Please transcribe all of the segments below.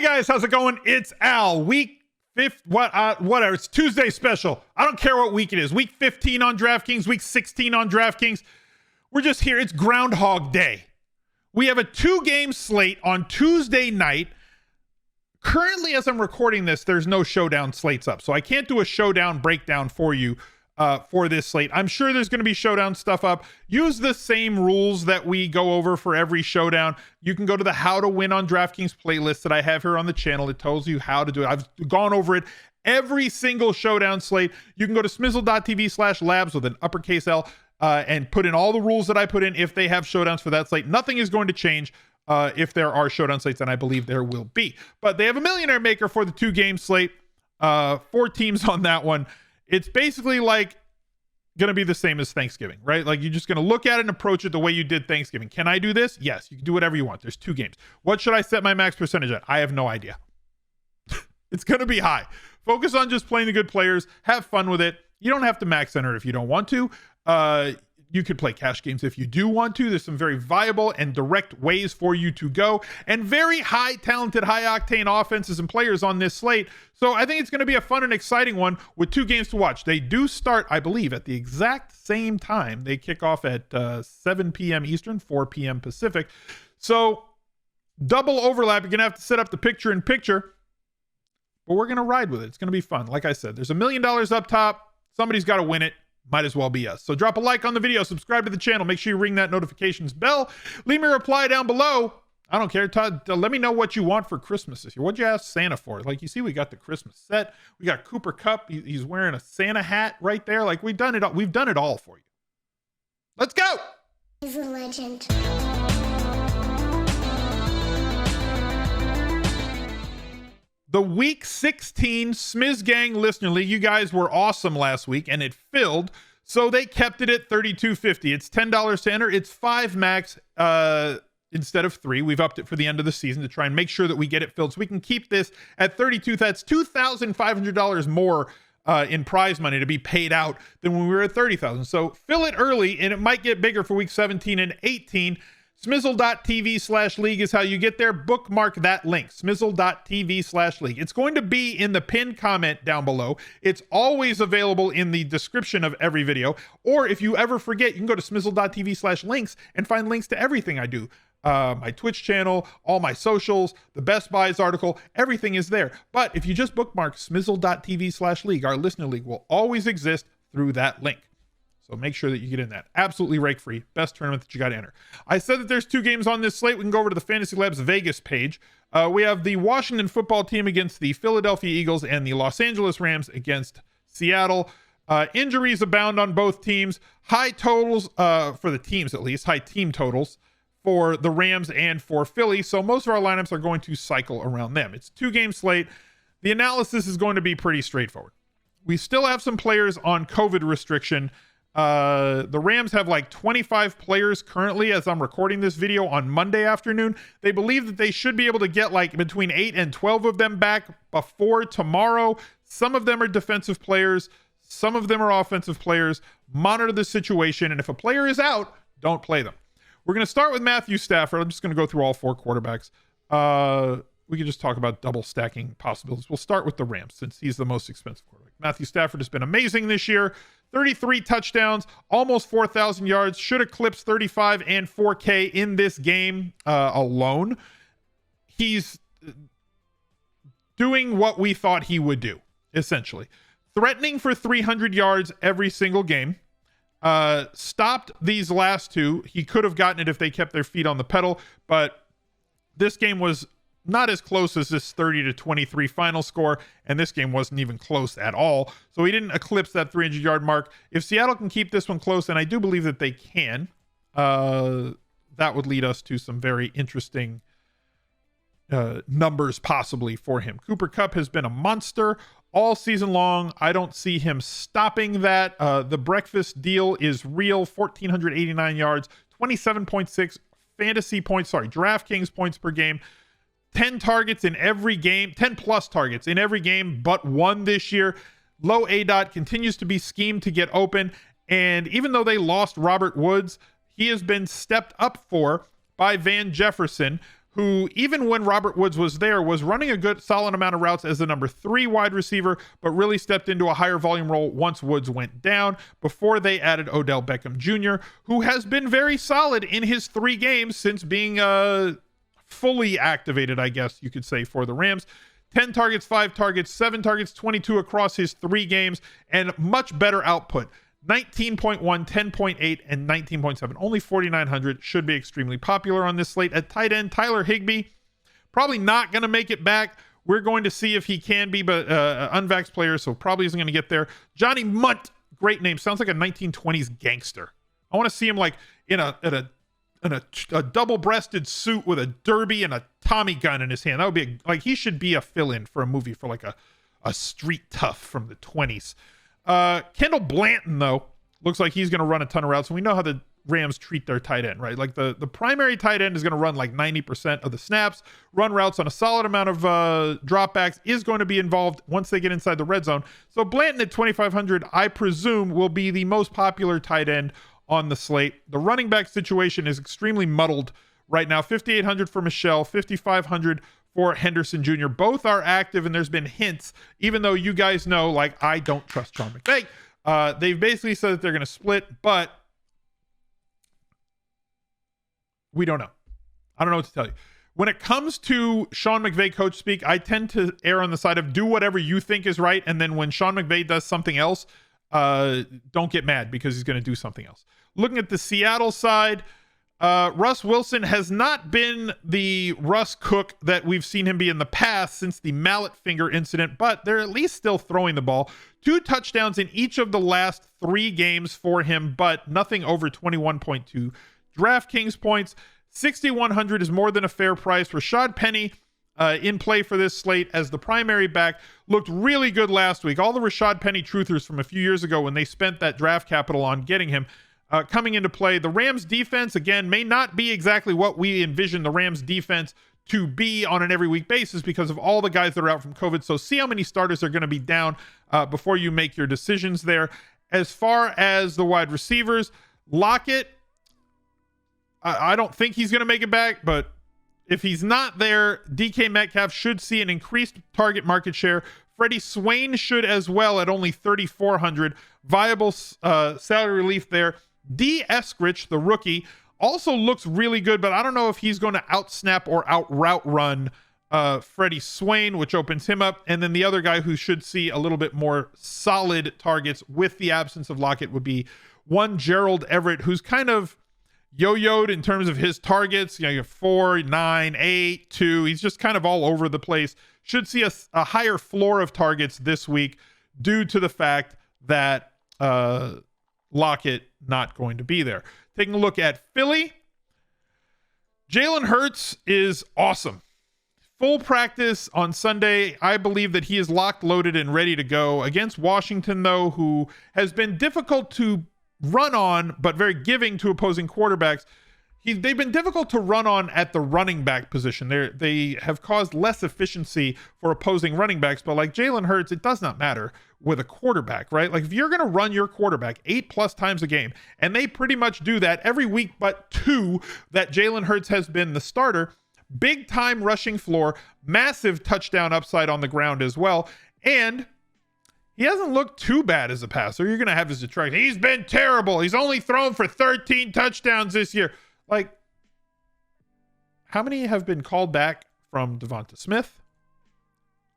Hey guys, how's it going? It's Al. Week 5, whatever. It's Tuesday special. I don't care what week it is. Week 15 on DraftKings, week 16 on DraftKings. We're just here. It's Groundhog Day. We have a 2-game slate on Tuesday night. Currently, as I'm recording this, there's no showdown slates up, so I can't do a showdown breakdown for you for this slate. I'm sure there's going to be showdown stuff up. Use the same rules that we go over for every showdown. You can go to the How to Win on DraftKings playlist that I have here on the channel. It tells you how to do it. I've gone over it every single showdown slate. You can go to smizzle.tv/labs with an uppercase L and put in all the rules that I put in if they have showdowns for that slate. Nothing is going to change if there are showdown slates, and I believe there will be. But they have a millionaire maker for the 2-game slate. 4 teams on that one. It's basically like going to be the same as Thanksgiving, right? Like you're just going to look at it and approach it the way you did Thanksgiving. Can I do this? Yes, you can do whatever you want. There's 2 games. What should I set my max percentage at? I have no idea. It's going to be high. Focus on just playing the good players. Have fun with it. You don't have to max enter if you don't want to. You could play cash games if you do want to. There's some very viable and direct ways for you to go, and very high talented, high octane offenses and players on this slate. So I think it's going to be a fun and exciting one with 2 games to watch. They do start, I believe, at the exact same time. They kick off at 7 p.m. Eastern, 4 p.m. Pacific. So double overlap. You're going to have to set up the picture-in-picture, but we're going to ride with it. It's going to be fun. Like I said, there's $1 million up top. Somebody's got to win it. Might as well be us. So drop a like on the video, subscribe to the channel, make sure you ring that notifications bell, leave me a reply down below. I don't care, Todd. Let me know what you want for Christmas this year. What'd you ask Santa for? Like, you see, we got the Christmas set. We got Cooper Kupp. He's wearing a Santa hat right there. Like, we've done it all. We've done it all for you. Let's go. He's a legend. The Week 16 Smiz Gang Listener League. You guys were awesome last week, and it filled, so they kept it at $32.50. It's $10 to enter. It's 5 max instead of 3. We've upped it for the end of the season to try and make sure that we get it filled, so we can keep this at $32. That's $2,500 more in prize money to be paid out than when we were at $30,000. So fill it early, and it might get bigger for Week 17 and 18. Smizzle.tv/league is how you get there. Bookmark that link, smizzle.tv/league. It's going to be in the pinned comment down below. It's always available in the description of every video. Or if you ever forget, you can go to smizzle.tv/links and find links to everything I do. My Twitch channel, all my socials, the Best Buys article, everything is there. But if you just bookmark smizzle.tv/league, our listener league will always exist through that link. So make sure that you get in that. Absolutely rake-free. Best tournament that you got to enter. I said that there's 2 games on this slate. We can go over to the Fantasy Labs Vegas page. We have the Washington football team against the Philadelphia Eagles and the Los Angeles Rams against Seattle. Injuries abound on both teams. High totals, for the teams at least, high team totals for the Rams and for Philly. So most of our lineups are going to cycle around them. It's a 2-game slate. The analysis is going to be pretty straightforward. We still have some players on COVID restriction. The Rams have like 25 players currently as I'm recording this video on Monday afternoon. They believe that they should be able to get like between 8 and 12 of them back before tomorrow. Some of them are defensive players. Some of them are offensive players. Monitor the situation. And if a player is out, don't play them. We're going to start with Matthew Stafford. I'm just going to go through all 4 quarterbacks. We can just talk about double stacking possibilities. We'll start with the Rams since he's the most expensive quarterback. Matthew Stafford has been amazing this year. 33 touchdowns, almost 4,000 yards, should eclipse 35 and 4K in this game alone. He's doing what we thought he would do, essentially. Threatening for 300 yards every single game. Stopped these last 2. He could have gotten it if they kept their feet on the pedal, but this game was not as close as this 30-23 final score, and this game wasn't even close at all. So he didn't eclipse that 300-yard mark. If Seattle can keep this one close, and I do believe that they can, that would lead us to some very interesting numbers possibly for him. Cooper Kupp has been a monster all season long. I don't see him stopping that. The breakfast deal is real. 1,489 yards, 27.6 DraftKings points per game. 10 targets in every game, 10 plus targets in every game but 1 this year. Low ADOT continues to be schemed to get open. And even though they lost Robert Woods, he has been stepped up for by Van Jefferson, who, even when Robert Woods was there, was running a good solid amount of routes as the number 3 wide receiver, but really stepped into a higher volume role once Woods went down before they added Odell Beckham Jr., who has been very solid in his 3 games since being fully activated, I guess you could say, for the Rams. 10 targets, 5 targets, 7 targets, 22 across his 3 games, and much better output. 19.1, 10.8, and 19.7. Only 4,900. Should be extremely popular on this slate. At tight end, Tyler Higbee, probably not going to make it back. We're going to see if he can be, but unvaxxed player, so probably isn't going to get there. Johnny Munt, great name. Sounds like a 1920s gangster. I want to see him like in a double-breasted suit with a derby and a Tommy gun in his hand. That would be like he should be a fill-in for a movie for like a street tough from the 20s. Kendall Blanton, though, looks like he's going to run a ton of routes, and we know how the Rams treat their tight end, right? Like the primary tight end is going to run like 90% of the snaps, run routes on a solid amount of dropbacks, is going to be involved once they get inside the red zone. So Blanton at 2,500, I presume, will be the most popular tight end on the slate. The running back situation is extremely muddled right now. 5,800 for Michelle, 5,500 for Henderson Jr. Both are active, and there's been hints, even though you guys know, like, I don't trust Sean McVay. They've basically said that they're going to split, but we don't know. I don't know what to tell you. When it comes to Sean McVay coach speak, I tend to err on the side of do whatever you think is right, and then when Sean McVay does something else, don't get mad because he's going to do something else. Looking at the Seattle side, Russ Wilson has not been the Russ Cook that we've seen him be in the past since the mallet finger incident, but they're at least still throwing the ball. 2 touchdowns in each of the last 3 games for him, but nothing over 21.2 DraftKings points. 6,100 is more than a fair price. Rashad Penny in play for this slate as the primary back. Looked really good last week. All the Rashad Penny truthers from a few years ago when they spent that draft capital on getting him coming into play. The Rams defense, again, may not be exactly what we envision the Rams defense to be on an every week basis because of all the guys that are out from COVID. So see how many starters are going to be down before you make your decisions there. As far as the wide receivers, Lockett, I don't think he's going to make it back, but if he's not there, DK Metcalf should see an increased target market share. Freddie Swain should as well at only 3,400. Viable salary relief there. ESKRIDGE, the rookie, also looks really good, but I don't know if he's going to outsnap or out-route run Freddie Swain, which opens him up. And then the other guy who should see a little bit more solid targets with the absence of Lockett would be one GERALD Everett, who's kind of yo-yoed in terms of his targets. You have 4, 9, 8, 2. He's just kind of all over the place. Should see a higher floor of targets this week due to the fact that Lockett not going to be there. Taking a look at Philly, Jalen Hurts is awesome. Full practice on Sunday. I believe that he is locked, loaded, and ready to go. Against Washington, though, who has been difficult to run on, but very giving to opposing quarterbacks. They've been difficult to run on at the running back position. They have caused less efficiency for opposing running backs, but like Jalen Hurts, it does not matter with a quarterback, right? Like if you're going to run your quarterback 8+ times a game, and they pretty much do that every week but 2 that Jalen Hurts has been the starter, big time rushing floor, massive touchdown upside on the ground as well, and he hasn't looked too bad as a passer. You're going to have his detractors. He's been terrible. He's only thrown for 13 touchdowns this year. Like, how many have been called back from Devonta Smith?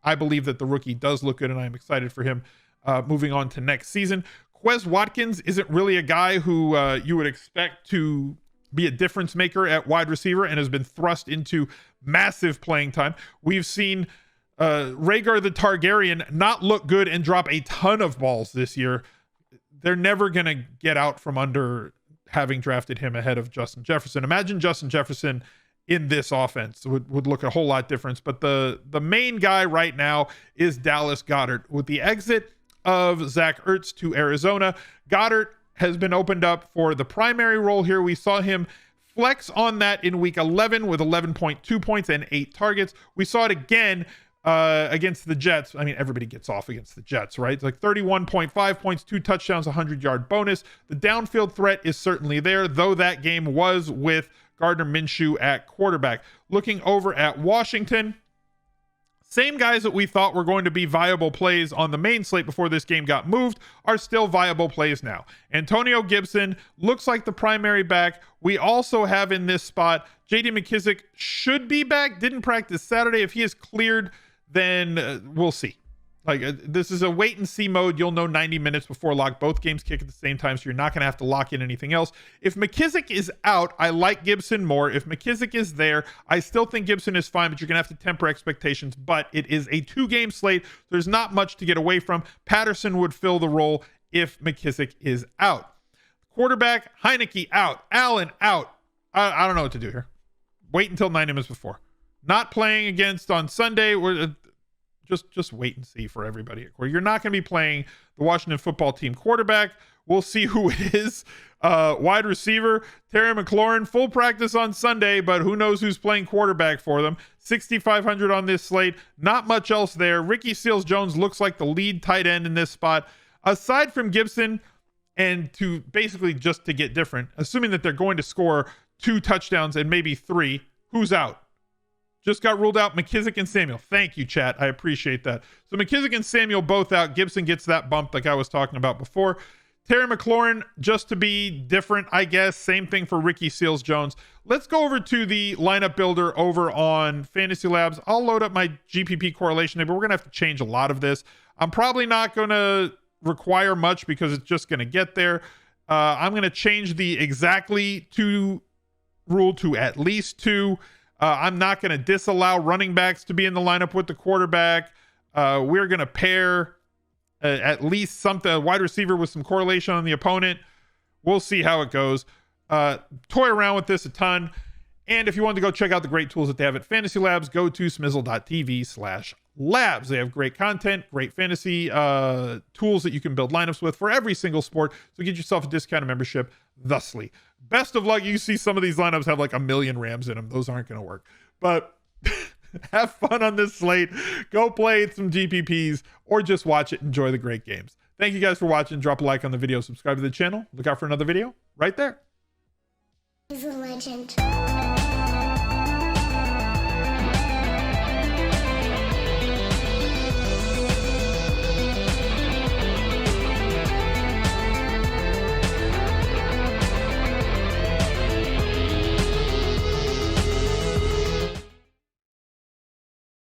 I believe that the rookie does look good, and I'm excited for him moving on to next season. Quez Watkins isn't really a guy who you would expect to be a difference maker at wide receiver and has been thrust into massive playing time. We've seen Rhaegar the Targaryen not look good and drop a ton of balls this year. They're never going to get out from under having drafted him ahead of Justin Jefferson. Imagine Justin Jefferson in this offense would look a whole lot different. But the main guy right now is Dallas Goedert. With the exit of Zach Ertz to Arizona, Goedert has been opened up for the primary role here. We saw him flex on that in week 11 with 11.2 points and 8 targets. We saw it again against the Jets. I mean, everybody gets off against the Jets, right? It's like 31.5 points, 2 touchdowns, 100-yard bonus. The downfield threat is certainly there, though that game was with Gardner Minshew at quarterback. Looking over at Washington, same guys that we thought were going to be viable plays on the main slate before this game got moved are still viable plays now. Antonio Gibson looks like the primary back. We also have in this spot, J.D. McKissic should be back. Didn't practice Saturday. If he is cleared, then we'll see. This is a wait and see mode. You'll know 90 minutes before lock. Both games kick at the same time, so you're not going to have to lock in anything else. If McKissic is out, I like Gibson more. If McKissic is there, I still think Gibson is fine, but you're going to have to temper expectations. But it is a 2-game slate. So there's not much to get away from. Patterson would fill the role if McKissic is out. Quarterback, Heineke out. Allen out. I don't know what to do here. Wait until 90 minutes before. Not playing against on Sunday. Just wait and see for everybody. You're not going to be playing the Washington football team quarterback. We'll see who it is. Wide receiver, Terry McLaurin, full practice on Sunday, but who knows who's playing quarterback for them. 6,500 on this slate. Not much else there. Ricky Seals-Jones looks like the lead tight end in this spot. Aside from Gibson, and to basically just to get different, assuming that they're going to score 2 touchdowns and maybe 3, who's out? Just got ruled out, McKissic and Samuel. Thank you, chat. I appreciate that. So McKissic and Samuel both out. Gibson gets that bump like I was talking about before. Terry McLaurin, just to be different, I guess. Same thing for Ricky Seals-Jones. Let's go over to the lineup builder over on Fantasy Labs. I'll load up my GPP correlation there, but we're going to have to change a lot of this. I'm probably not going to require much because it's just going to get there. I'm going to change the exactly 2 rule to at least 2. I'm not going to disallow running backs to be in the lineup with the quarterback. We're going to pair at least a wide receiver with some correlation on the opponent. We'll see how it goes. Toy around with this a ton. And if you want to go check out the great tools that they have at Fantasy Labs, go to smizzle.tv/labs. They have great content, great fantasy tools that you can build lineups with for every single sport. So get yourself a discounted membership thusly. Best of luck. You see some of these lineups have like 1 million Rams in them. Those aren't going to work. But have fun on this slate. Go play some GPPs or just watch it. Enjoy the great games. Thank you guys for watching. Drop a like on the video. Subscribe to the channel. Look out for another video right there. He's a legend.